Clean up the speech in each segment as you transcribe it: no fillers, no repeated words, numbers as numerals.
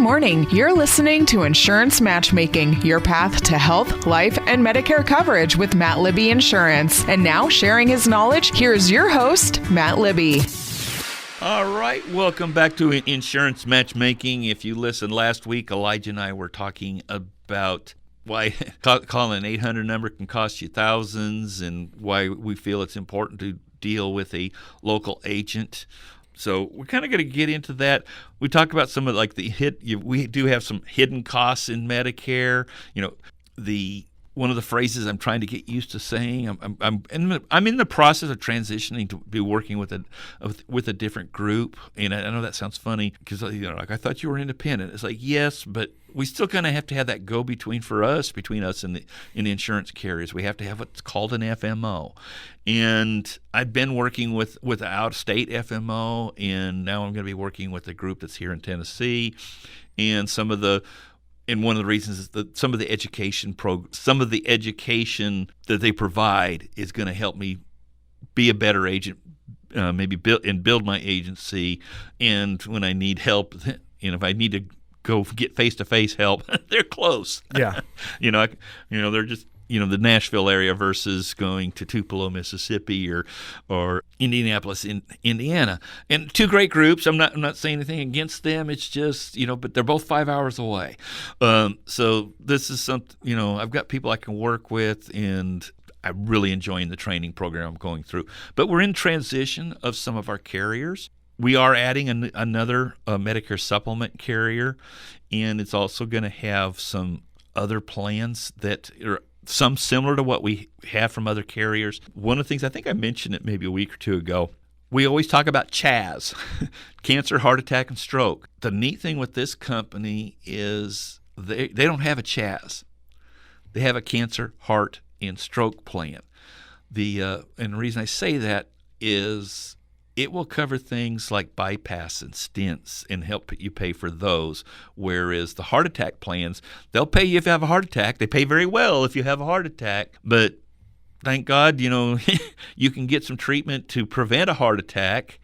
morning. You're listening to Insurance Matchmaking, your path to health, life, and Medicare coverage with Matt Libby Insurance. And now, sharing his knowledge, here's your host, Matt Libby. All right, welcome back to Insurance Matchmaking. If you listened last week, Elijah and I were talking about why calling an 800 number can cost you thousands and why we feel it's important to deal with a local agent. So we're kind of going to get into that. We talked about some of like we do have some hidden costs in Medicare. You know, one of the phrases I'm trying to get used to saying. I'm in the process of transitioning to be working with a different group, and I know that sounds funny because like I thought you were independent. It's like yes, but we still kind of have to have that go between us and the insurance carriers. We have to have what's called an FMO, and I've been working with an out-of-state FMO, and now I'm going to be working with a group that's here in Tennessee, and And one of the reasons is that some of the education that they provide is going to help me be a better agent, maybe build my agency. And when I need help, if I need to go get face-to-face help, they're close. Yeah. They're just the Nashville area versus going to Tupelo, Mississippi, or Indianapolis, Indiana. And two great groups. I'm not saying anything against them. It's just but they're both 5 hours away. So this is something I've got people I can work with, and I'm really enjoying the training program I'm going through. But we're in transition of some of our carriers. We are adding another Medicare supplement carrier, and it's also going to have some other plans that are some similar to what we have from other carriers. One of the things, I think I mentioned it maybe a week or two ago, we always talk about CHAZ, cancer, heart attack, and stroke. The neat thing with this company is they don't have a CHAZ. They have a cancer, heart, and stroke plan. And the reason I say that is it will cover things like bypass and stents and help you pay for those, whereas the heart attack plans, they'll pay you if you have a heart attack. They pay very well if you have a heart attack, but thank God, you can get some treatment to prevent a heart attack,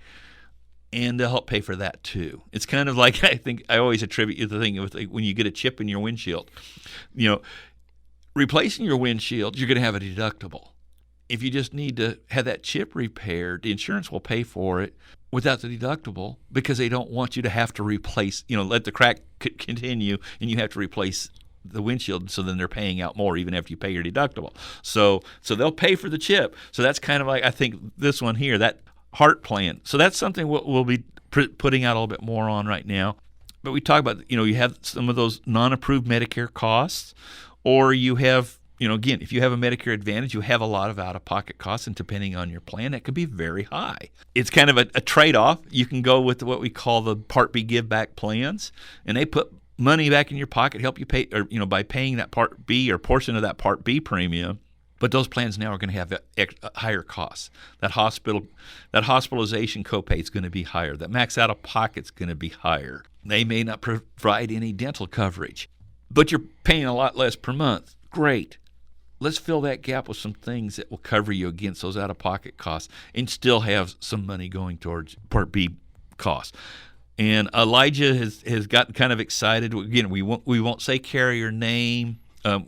and they'll help pay for that too. It's kind of like, I think I always attribute the thing with when you get a chip in your windshield. Replacing your windshield, you're going to have a deductible. If you just need to have that chip repaired, the insurance will pay for it without the deductible because they don't want you to have to replace, let the crack continue and you have to replace the windshield, so then they're paying out more even after you pay your deductible. So they'll pay for the chip. So that's kind of like, I think this one here, that heart plan. So that's something we'll be putting out a little bit more on right now. But we talk about, you have some of those non-approved Medicare costs, or you have, again, if you have a Medicare Advantage, you have a lot of out-of-pocket costs, and depending on your plan, that could be very high. It's kind of a trade-off. You can go with what we call the Part B give-back plans, and they put money back in your pocket, help you pay, or by paying that Part B or portion of that Part B premium. But those plans now are going to have higher costs. That hospitalization copay is going to be higher. That max out-of-pocket is going to be higher. They may not provide any dental coverage, but you're paying a lot less per month. Great. Let's fill that gap with some things that will cover you against those out-of-pocket costs and still have some money going towards Part B costs. And Elijah has gotten kind of excited. Again, we won't say carrier name.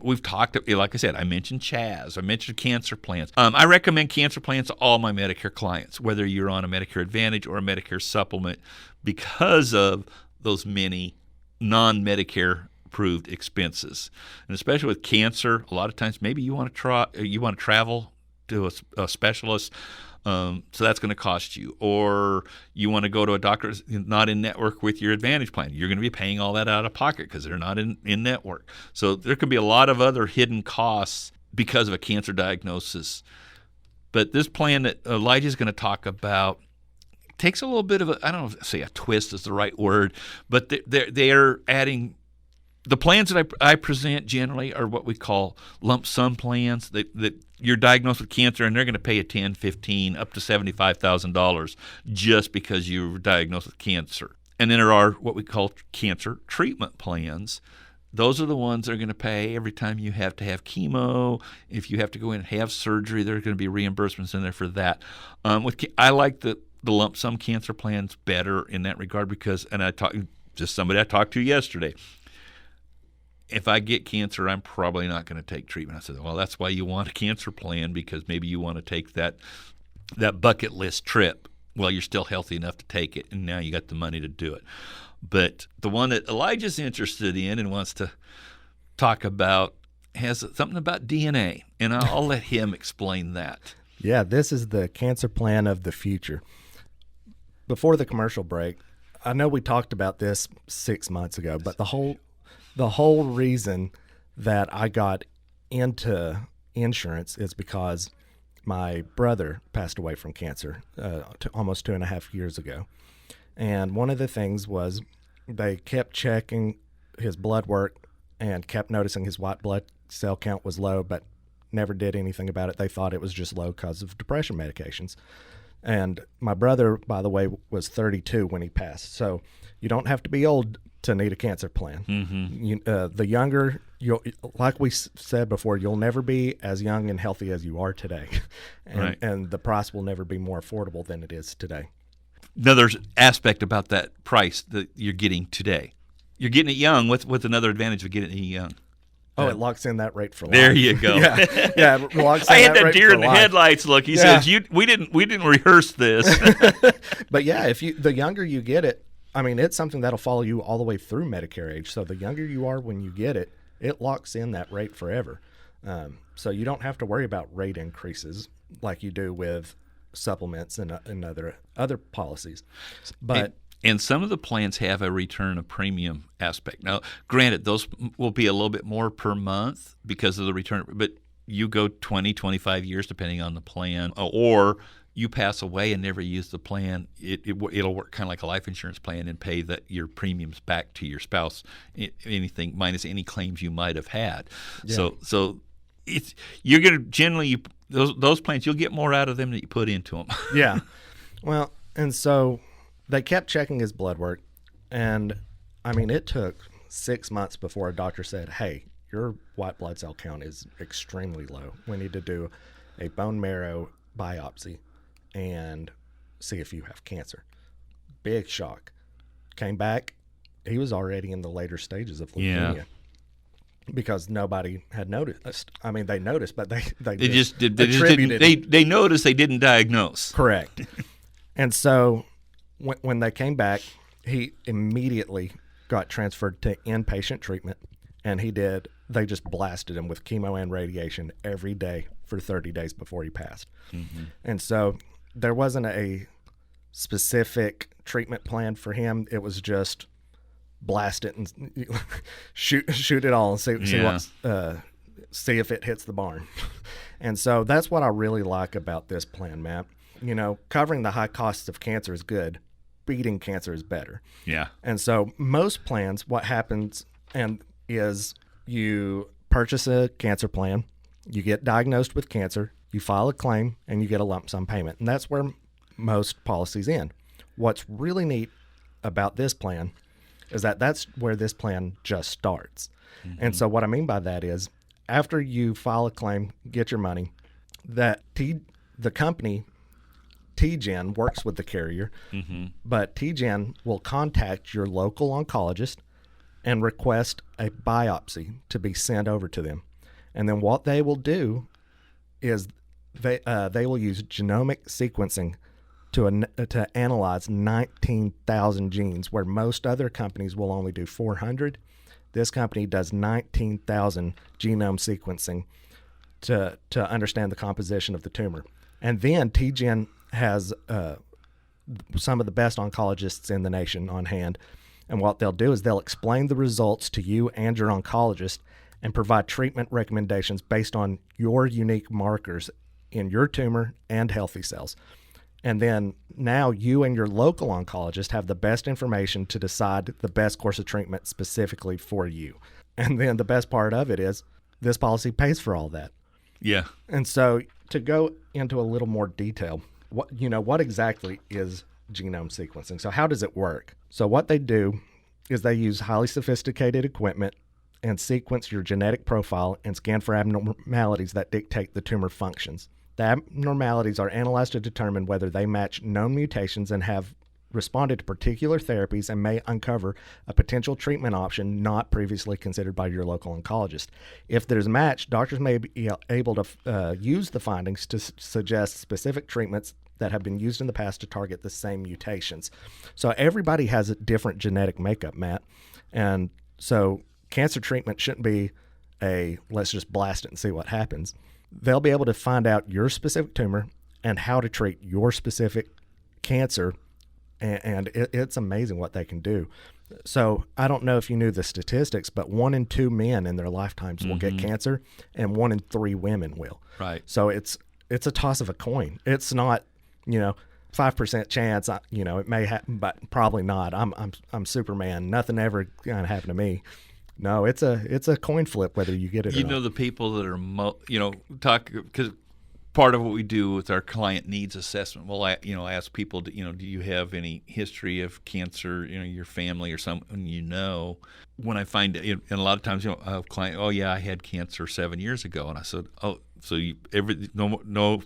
We've talked, like I said, I mentioned CHAZ. I mentioned cancer plans. I recommend cancer plans to all my Medicare clients, whether you're on a Medicare Advantage or a Medicare supplement, because of those many non-Medicare approved expenses, and especially with cancer, a lot of times maybe you want to travel to a specialist, so that's going to cost you, or you want to go to a doctor not in network with your Advantage plan. You're going to be paying all that out of pocket because they're not in network. So there could be a lot of other hidden costs because of a cancer diagnosis. But this plan that Elijah is going to talk about takes a little bit of I don't know if say a twist is the right word, but they're adding. The plans that I present generally are what we call lump sum plans that you're diagnosed with cancer and they're going to pay you $10,000, $15,000, up to $75,000 just because you were diagnosed with cancer. And then there are what we call cancer treatment plans. Those are the ones that are going to pay every time you have to have chemo. If you have to go in and have surgery, there are going to be reimbursements in there for that. I like the lump sum cancer plans better in that regard because, and I just somebody I talked to yesterday. If I get cancer, I'm probably not going to take treatment. I said, well, that's why you want a cancer plan, because maybe you want to take that bucket list trip while you're still healthy enough to take it, and now you got the money to do it. But the one that Elijah's interested in and wants to talk about has something about DNA, and I'll let him explain that. Yeah, this is the cancer plan of the future. Before the commercial break, I know we talked about this 6 months ago, but the whole reason that I got into insurance is because my brother passed away from cancer almost 2.5 years ago. And one of the things was they kept checking his blood work and kept noticing his white blood cell count was low, but never did anything about it. They thought it was just low because of depression medications. And my brother, by the way, was 32 when he passed. So you don't have to be old to need a cancer plan. Mm-hmm. The younger, like we said before, you'll never be as young and healthy as you are today. And the price will never be more affordable than it is today. Another aspect about that price that you're getting today. You're getting it young with another advantage of getting it young. Oh, it locks in that rate for life. There you go. Yeah, it locks in I had that rate deer for in the life. headlights look. He says, "We didn't rehearse this." But yeah, the younger you get it, I mean, it's something that'll follow you all the way through Medicare age. So the younger you are when you get it, it locks in that rate forever. So you don't have to worry about rate increases like you do with supplements and other policies. But and some of the plans have a return of premium aspect. Now, granted, those will be a little bit more per month because of the return, but you go 20, 25 years depending on the plan, or you pass away and never use the plan, it'll work kind of like a life insurance plan and pay your premiums back to your spouse, anything minus any claims you might have had. Yeah. So you're going to generally those plans, you'll get more out of them than you put into them. Yeah. Well, and so they kept checking his blood work, and I mean, it took 6 months before a doctor said, hey, your white blood cell count is extremely low. We need to do a bone marrow biopsy and see if you have cancer. Big shock. Came back, he was already in the later stages of leukemia. Yeah. Because nobody had noticed. I mean, they noticed, but they just attributed. They noticed, they didn't diagnose. Correct. And so when they came back, he immediately got transferred to inpatient treatment, and they just blasted him with chemo and radiation every day for 30 days before he passed. Mm-hmm. And so there wasn't a specific treatment plan for him. It was just blast it and shoot it all and see if it hits the barn. And so that's what I really like about this plan, Matt. You know, covering the high costs of cancer is good. Beating cancer is better. Yeah. And so most plans, what happens is you purchase a cancer plan, you get diagnosed with cancer, you file a claim, and you get a lump sum payment. And that's where most policies end. What's really neat about this plan is that's where this plan just starts. Mm-hmm. And so what I mean by that is after you file a claim, get your money, that the company TGen works with the carrier, mm-hmm. but TGen will contact your local oncologist and request a biopsy to be sent over to them. And then what they will do is they will use genomic sequencing to analyze 19,000 genes, where most other companies will only do 400. This company does 19,000 genome sequencing to understand the composition of the tumor. And then TGen has some of the best oncologists in the nation on hand. And what they'll do is they'll explain the results to you and your oncologist and provide treatment recommendations based on your unique markers in your tumor and healthy cells. And then now you and your local oncologist have the best information to decide the best course of treatment specifically for you. And then the best part of it is this policy pays for all that. Yeah. And so to go into a little more detail, what exactly is genome sequencing? So how does it work? So what they do is they use highly sophisticated equipment and sequence your genetic profile and scan for abnormalities that dictate the tumor functions. The abnormalities are analyzed to determine whether they match known mutations and have responded to particular therapies and may uncover a potential treatment option not previously considered by your local oncologist. If there's a match, doctors may be able to use the findings to suggest specific treatments that have been used in the past to target the same mutations. So everybody has a different genetic makeup, Matt. And so cancer treatment shouldn't be let's just blast it and see what happens. They'll be able to find out your specific tumor and how to treat your specific cancer. And it's amazing what they can do. So I don't know if you knew the statistics, but 1 in 2 men in their lifetimes will get cancer, and 1 in 3 women will. Right. So it's a toss of a coin. It's not, 5% chance. It may happen, but probably not. I'm Superman. Nothing ever gonna happen to me. No, it's a coin flip whether you get it or not. The people that are because part of what we do with our client needs assessment, we'll ask people, do you have any history of cancer, your family or someone When I find it, and a lot of times, a client, oh yeah, I had cancer 7 years ago, and I said, oh, so no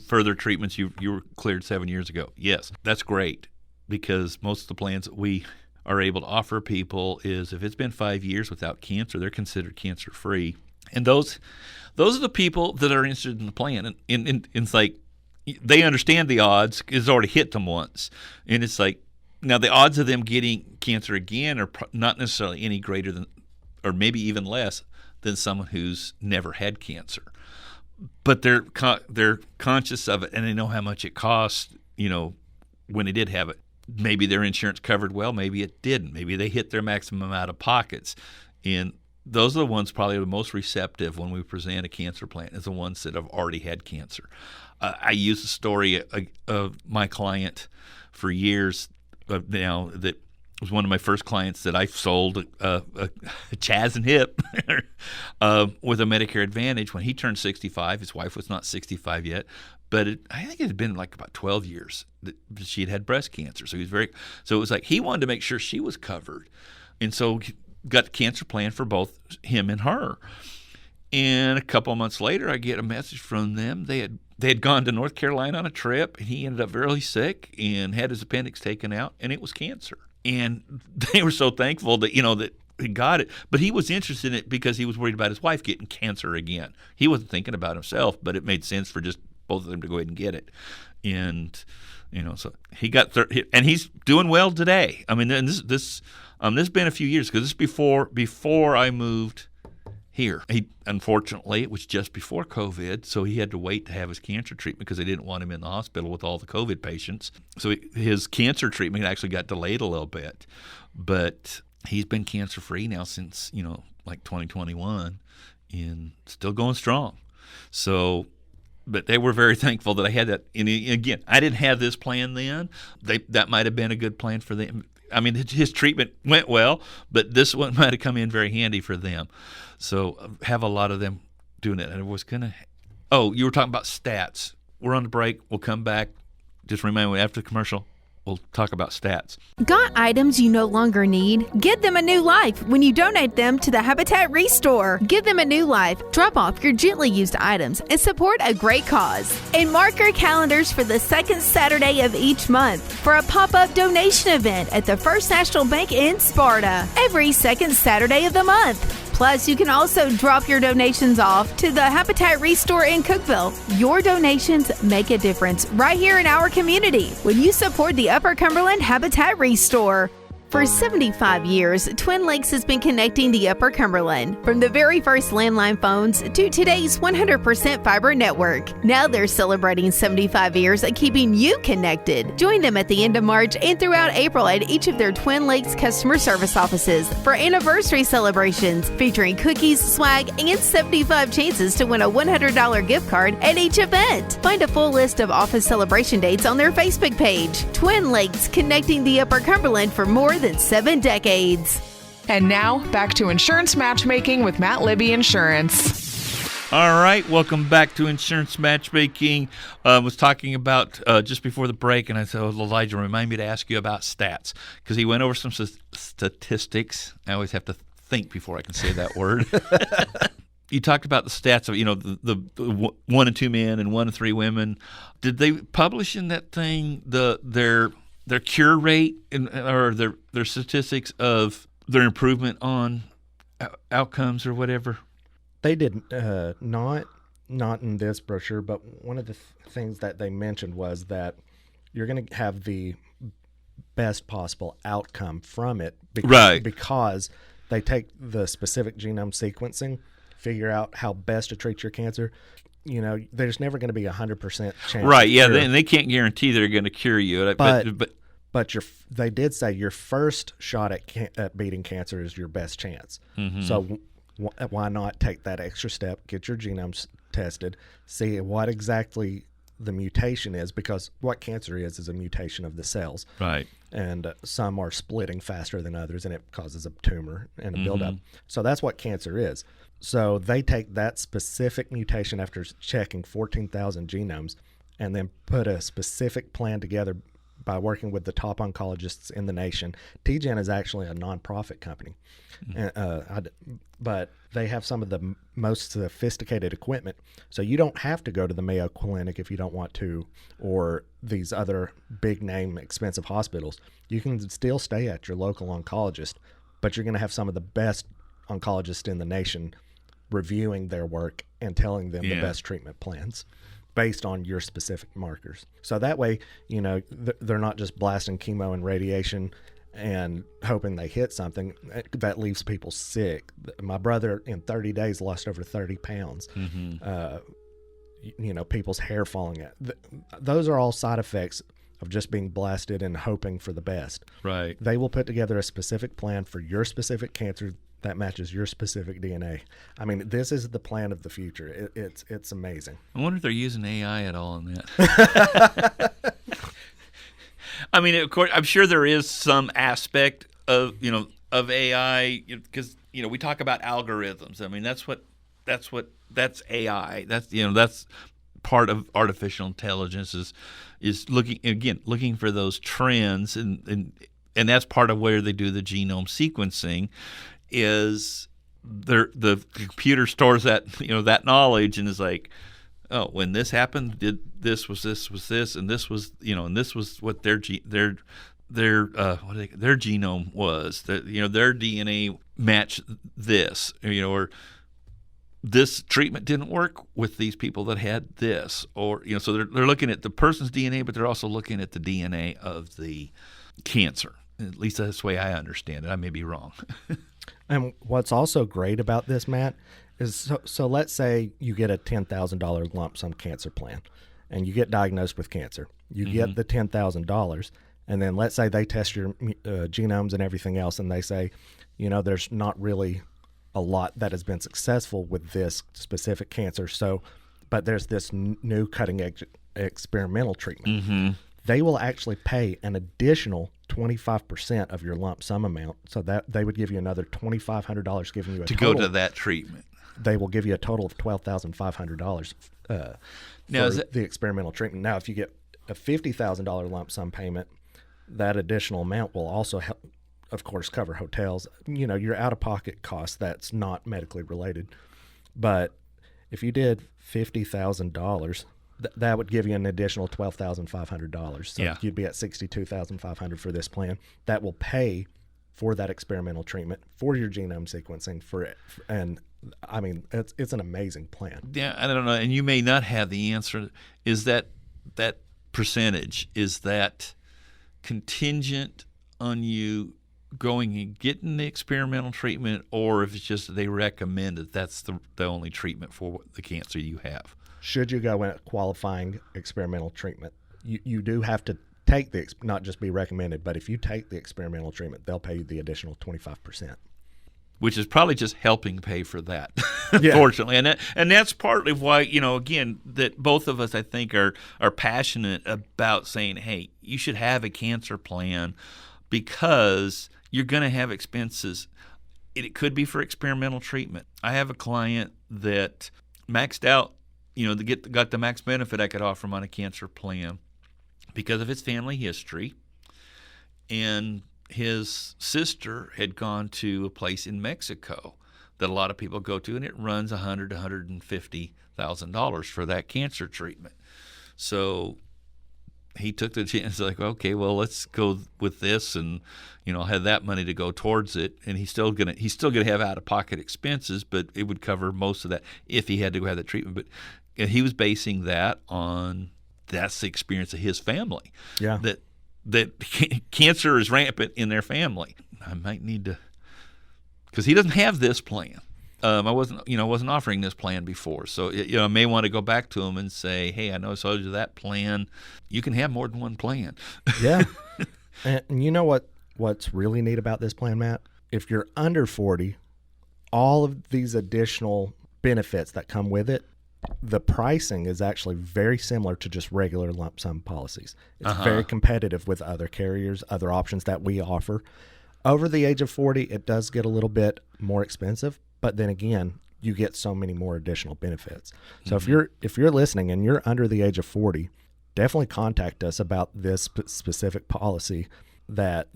further treatments, you were cleared 7 years ago. Yes, that's great, because most of the plans that we are able to offer people is if it's been 5 years without cancer, they're considered cancer-free. And those are the people that are interested in the plan. And it's like they understand the odds because it's already hit them once. And it's like, now the odds of them getting cancer again are not necessarily any greater than, or maybe even less than someone who's never had cancer. But they're conscious of it, and they know how much it costs, when they did have it. Maybe their insurance covered well, maybe it didn't. Maybe they hit their maximum out of pockets. And those are the ones probably the most receptive when we present a cancer plan, is the ones that have already had cancer. I use the story of my client for years now that was one of my first clients that I sold a Chaz and hip with a Medicare Advantage. When he turned 65, his wife was not 65 yet, but I think it had been like about 12 years that she had breast cancer. So it was like he wanted to make sure she was covered. And so got the cancer plan for both him and her. And a couple of months later, I get a message from them. They had gone to North Carolina on a trip, and he ended up really sick and had his appendix taken out, and it was cancer. And they were so thankful that that he got it. But he was interested in it because he was worried about his wife getting cancer again. He wasn't thinking about himself, but it made sense for just both of them to go ahead and get it. And so he got and he's doing well today. I mean, and this has been a few years, because this is before I moved here. Unfortunately, it was just before COVID, so he had to wait to have his cancer treatment because they didn't want him in the hospital with all the COVID patients. So his cancer treatment actually got delayed a little bit. But he's been cancer-free now since, like 2021, and still going strong. So, but they were very thankful that I had that. And again, I didn't have this plan then. That might have been a good plan for them. I mean, his treatment went well, but this one might have come in very handy for them. So have a lot of them doing it. And I was you were talking about stats. We're on the break. We'll come back. Just remind me, after the commercial, we'll talk about stats. Got items you no longer need? Give them a new life when you donate them to the Habitat Restore. Give them a new life. Drop off your gently used items and support a great cause. And mark your calendars for the second Saturday of each month for a pop-up donation event at the First National Bank in Sparta every second Saturday of the month. Plus, you can also drop your donations off to the Habitat Restore in Cookeville. Your donations make a difference right here in our community when you support the Upper Cumberland Habitat Restore. For 75 years, Twin Lakes has been connecting the Upper Cumberland, from the very first landline phones to today's 100% fiber network. Now they're celebrating 75 years of keeping you connected. Join them at the end of March and throughout April at each of their Twin Lakes customer service offices for anniversary celebrations featuring cookies, swag, and 75 chances to win a $100 gift card at each event. Find a full list of office celebration dates on their Facebook page. Twin Lakes, connecting the Upper Cumberland for more than 7 decades. And now, back to Insurance Matchmaking with Matt Libby Insurance. All right, welcome back to Insurance Matchmaking. I was talking about just before the break, and I said, Elijah, remind me to ask you about stats, because he went over some statistics. I always have to think before I can say that word. You talked about the stats of, the 1 in 2 men and 1 in 3 women. Did they publish in that thing their their cure rate or their statistics of their improvement on outcomes or whatever? They did not in this brochure, but one of the things that they mentioned was that you're going to have the best possible outcome from it because they take the specific genome sequencing, figure out how best to treat your cancer. You know, there's never going to be 100% chance. Right, yeah, they can't guarantee they're going to cure you. But they did say your first shot at beating cancer is your best chance. Mm-hmm. So why not take that extra step, get your genomes tested, see what exactly the mutation is, because what cancer is a mutation of the cells. Right. And some are splitting faster than others, and it causes a tumor and a buildup. So that's what cancer is. So they take that specific mutation after checking 14,000 genomes and then put a specific plan together by working with the top oncologists in the nation. TGen is actually a nonprofit company, but they have some of the most sophisticated equipment. So you don't have to go to the Mayo Clinic if you don't want to, or these other big name expensive hospitals. You can still stay at your local oncologist, but you're going to have some of the best oncologists in the nation reviewing their work and telling them the best treatment plans based on your specific markers. So that way, you know, they're not just blasting chemo and radiation and hoping they hit something that leaves people sick. My brother in 30 days lost over 30 pounds. You know, people's hair falling out. Those are all side effects of just being blasted and hoping for the best. Right. They will put together a specific plan for your specific cancer that matches your specific DNA. I mean, this is the plan of the future. It's amazing. I wonder if they're using AI at all in that. I mean, of course, I'm sure there is some aspect of AI, because we talk about algorithms. I mean, that's AI. That's part of artificial intelligence is looking for those trends, and that's part of where they do the genome sequencing. Is the computer stores that knowledge and is like, oh, when this happened, this was this, and this was what their genome was. That their DNA matched this, or this treatment didn't work with these people that had this, or so they're looking at the person's DNA, but they're also looking at the DNA of the cancer. At least that's the way I understand it. I may be wrong. And what's also great about this, Matt, is so let's say you get a $10,000 lump sum cancer plan and you get diagnosed with cancer. You get the $10,000, and then let's say they test your genomes and everything else, and they say, there's not really a lot that has been successful with this specific cancer. But there's this new cutting edge experimental treatment. They will actually pay an additional 25% of your lump sum amount, so that they would give you another $2,500, giving you a total, go to that treatment. They will give you a total of $12,500 for the experimental treatment. Now, if you get a $50,000 lump sum payment, that additional amount will also help, of course, cover hotels. Your out-of-pocket costs that's not medically related. But if you did $50,000. That would give you an additional $12,500. So you'd be at $62,500 for this plan. That will pay for that experimental treatment, for your genome sequencing, and I mean, it's an amazing plan. Yeah, I don't know, and you may not have the answer. Is that percentage, is that contingent on you going and getting the experimental treatment, or if it's just they recommend that that's the only treatment for the cancer you have? Should you go in qualifying experimental treatment, you do have to take not just be recommended, but if you take the experimental treatment, they'll pay you the additional 25%. Which is probably just helping pay for that, fortunately. And that's partly why, again, that both of us, I think, are passionate about saying, hey, you should have a cancer plan because you're going to have expenses. It could be for experimental treatment. I have a client that maxed out, got the max benefit I could offer him on a cancer plan because of his family history. And his sister had gone to a place in Mexico that a lot of people go to, and it runs $100,000 to $150,000 for that cancer treatment. So he took the chance, like, okay, well, let's go with this, and have that money to go towards it, and he's still gonna have out of pocket expenses, but it would cover most of that if he had to go have that treatment. But he was basing that on that's the experience of his family. Yeah, that cancer is rampant in their family. I might need to, because he doesn't have this plan. I wasn't offering this plan before, so I may want to go back to him and say, hey, I know I sold you that plan. You can have more than one plan. Yeah, and you know what's really neat about this plan, Matt? If you're under 40, all of these additional benefits that come with it, the pricing is actually very similar to just regular lump sum policies. It's very competitive with other carriers, other options that we offer. Over the age of 40, it does get a little bit more expensive. But then again, you get so many more additional benefits. So if you're listening and you're under the age of 40, definitely contact us about this specific policy that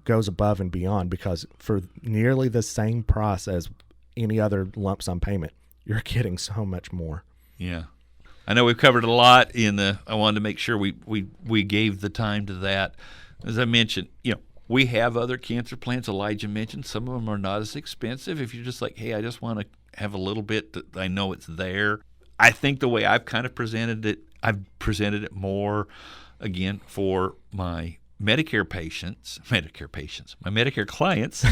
goes above and beyond, because for nearly the same price as any other lump sum payment, you're getting so much more. Yeah. I know we've covered a lot I wanted to make sure we gave the time to that. As I mentioned, we have other cancer plans. Elijah mentioned some of them are not as expensive. If you're just like, hey, I just want to have a little bit that I know it's there. I think the way I've kind of presented it, I've presented it more, again, for my Medicare clients,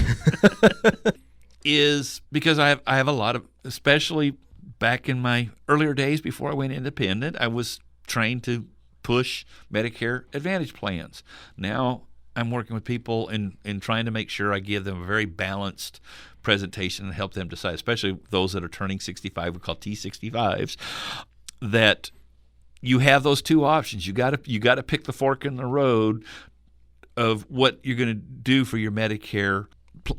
is because I have a lot of, especially back in my earlier days before I went independent, I was trained to push Medicare Advantage plans. Now I'm working with people and trying to make sure I give them a very balanced presentation and help them decide, especially those that are turning 65, we call T65s, that you have those two options. You got to pick the fork in the road of what you're going to do for your Medicare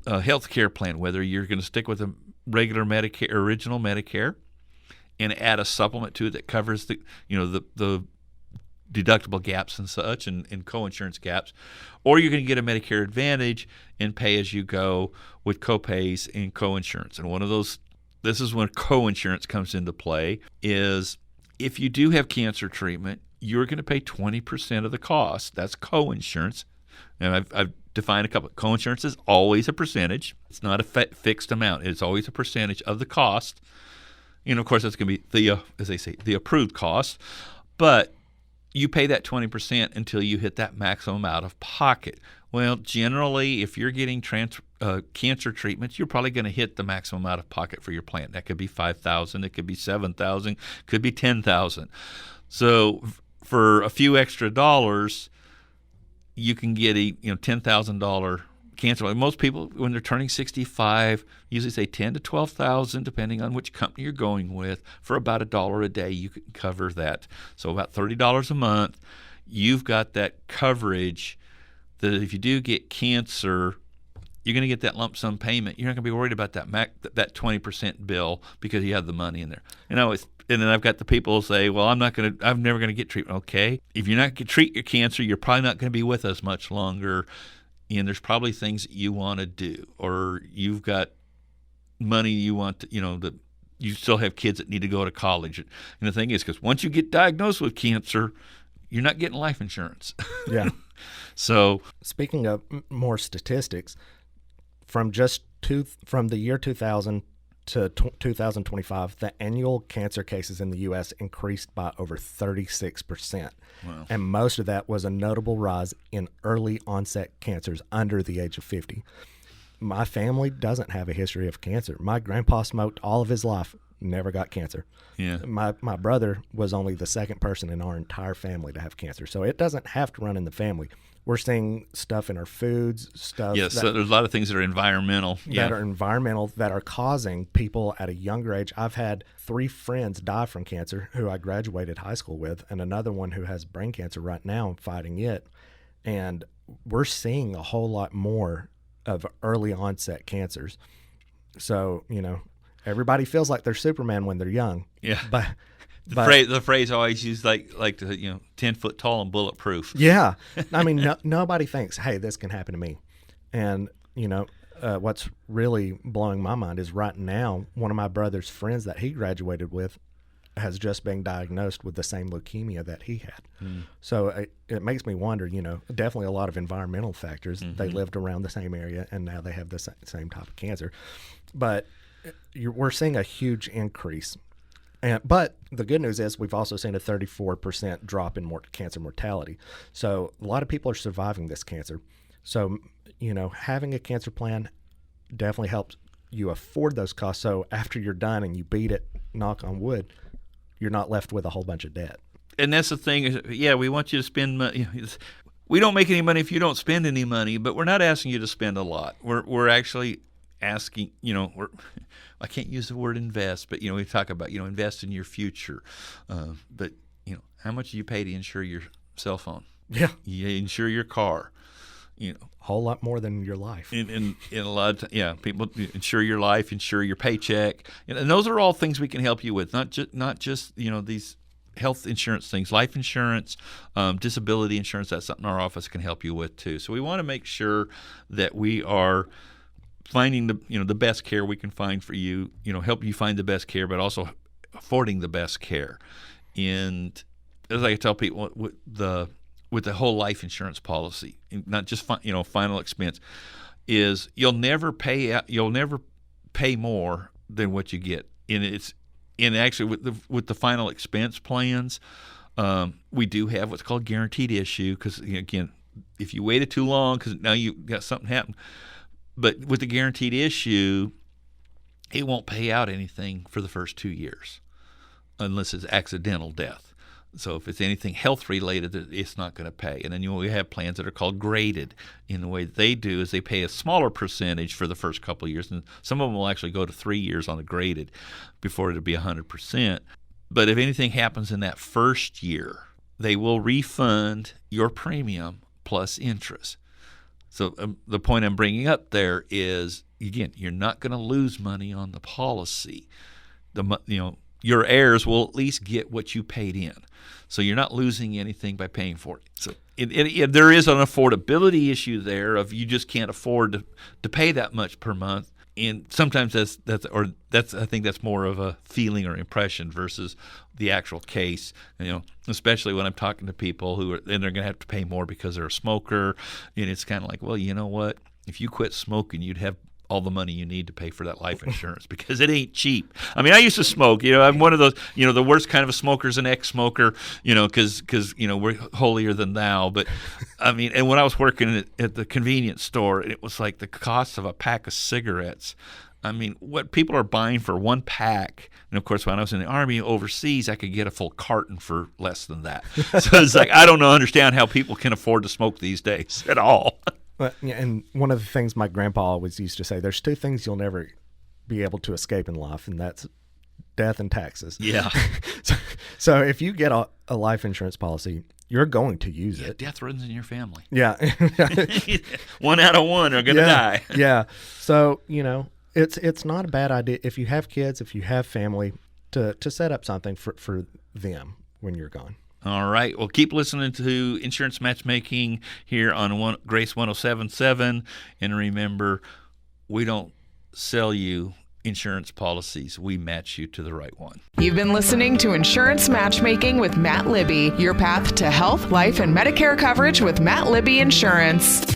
health care plan, whether you're going to stick with a regular Medicare, original Medicare, and add a supplement to it that covers the deductible gaps and such and coinsurance gaps, or you're going to get a Medicare Advantage and pay as you go with copays and coinsurance. And one of those, this is when coinsurance comes into play, is if you do have cancer treatment, you're going to pay 20% of the cost. That's coinsurance. And I've defined a couple. Coinsurance is always a percentage. It's not a fixed amount. It's always a percentage of the cost. Of course, that's going to be as they say, the approved cost. But you pay that 20% until you hit that maximum out of pocket. Well, generally, if you're getting cancer treatments, you're probably going to hit the maximum out of pocket for your plan. That could be $5,000, it could be $7,000, could be $10,000. So for a few extra dollars, you can get a $10,000 cancer. Most people, when they're turning 65, usually say $10,000 to $12,000, depending on which company you're going with. For about $1 a day, you can cover that. So about $30 a month, you've got that coverage that if you do get cancer, you're going to get that lump sum payment. You're not going to be worried about that 20% bill because you have the money in there. And then I've got the people who say, well, I'm never going to get treatment. Okay, if you're not going to treat your cancer, you're probably not going to be with us much longer. And there's probably things that you want to do, or you've got money you want to, that you still have kids that need to go to college. And the thing is, because once you get diagnosed with cancer, you're not getting life insurance. Yeah. So speaking of more statistics, from the year 2000 to 2025, the annual cancer cases in the U.S. increased by over 36%. Wow. And most of that was a notable rise in early onset cancers under the age of 50. My family doesn't have a history of cancer. My grandpa smoked all of his life, never got cancer. Yeah. My brother was only the second person in our entire family to have cancer. So it doesn't have to run in the family. We're seeing stuff in our foods, stuff. Yes, so there's a lot of things that are environmental. That are causing people at a younger age. I've had 3 friends die from cancer who I graduated high school with, and another one who has brain cancer right now fighting it. And we're seeing a whole lot more of early onset cancers. So, everybody feels like they're Superman when they're young. Yeah. But the phrase always used like 10 foot tall and bulletproof. Yeah. I mean, nobody thinks, hey, this can happen to me. And, what's really blowing my mind is right now, one of my brother's friends that he graduated with has just been diagnosed with the same leukemia that he had. So it makes me wonder, definitely a lot of environmental factors. They lived around the same area and now they have the same type of cancer. But we're seeing a huge increase. But the good news is we've also seen a 34% drop in cancer mortality. So a lot of people are surviving this cancer. So, having a cancer plan definitely helps you afford those costs. So after you're done and you beat it, knock on wood, you're not left with a whole bunch of debt. And that's the thing. Yeah, we want you to spend money. We don't make any money if you don't spend any money, but we're not asking you to spend a lot. We're actually asking, I can't use the word invest, but, we talk about, invest in your future. But, how much do you pay to insure your cell phone? Yeah. You insure your car. A whole lot more than your life. In a lot of people insure your life, insure your paycheck, and those are all things we can help you with. Not just these health insurance things, life insurance, disability insurance. That's something our office can help you with too. So we want to make sure that we are finding the best care we can find for you. Help you find the best care, but also affording the best care. And as I tell people, with the whole life insurance policy, not just final expense, is you'll never pay more than what you get. And actually with the final expense plans, we do have what's called guaranteed issue, because again, if you waited too long because now you got something happen, but with the guaranteed issue, it won't pay out anything for the first 2 years unless it's accidental death. So if it's anything health related, it's not going to pay. And then we have plans that are called graded. In the way that they do is they pay a smaller percentage for the first couple of years, and some of them will actually go to 3 years on the graded before it'll be 100%. But if anything happens in that first year, they will refund your premium plus interest. So the point I'm bringing up there is, again, you're not going to lose money on the policy. Your heirs will at least get what you paid in. So you're not losing anything by paying for it. So there is an affordability issue there of you just can't afford to pay that much per month. And sometimes I think that's more of a feeling or impression versus the actual case. Especially when I'm talking to people and they're going to have to pay more because they're a smoker. And it's kind of like, well, you know what? If you quit smoking, you'd have all the money you need to pay for that life insurance because it ain't cheap. I mean, I used to smoke. I'm one of those, the worst kind of a smoker is an ex-smoker, because we're holier than thou. But I mean, and when I was working at the convenience store, it was like the cost of a pack of cigarettes. I mean, what people are buying for one pack, and of course, when I was in the Army overseas, I could get a full carton for less than that. So it's like, I don't understand how people can afford to smoke these days at all. And one of the things my grandpa always used to say, there's two things you'll never be able to escape in life, and that's death and taxes. Yeah. So if you get a life insurance policy, you're going to use it. Death runs in your family. Yeah. 1 out of 1 are going to die. Yeah. So, it's not a bad idea if you have kids, if you have family, to set up something for them when you're gone. All right. Well, keep listening to Insurance Matchmaking here on Grace 107.7. And remember, we don't sell you insurance policies. We match you to the right one. You've been listening to Insurance Matchmaking with Matt Libby, your path to health, life, and Medicare coverage with Matt Libby Insurance.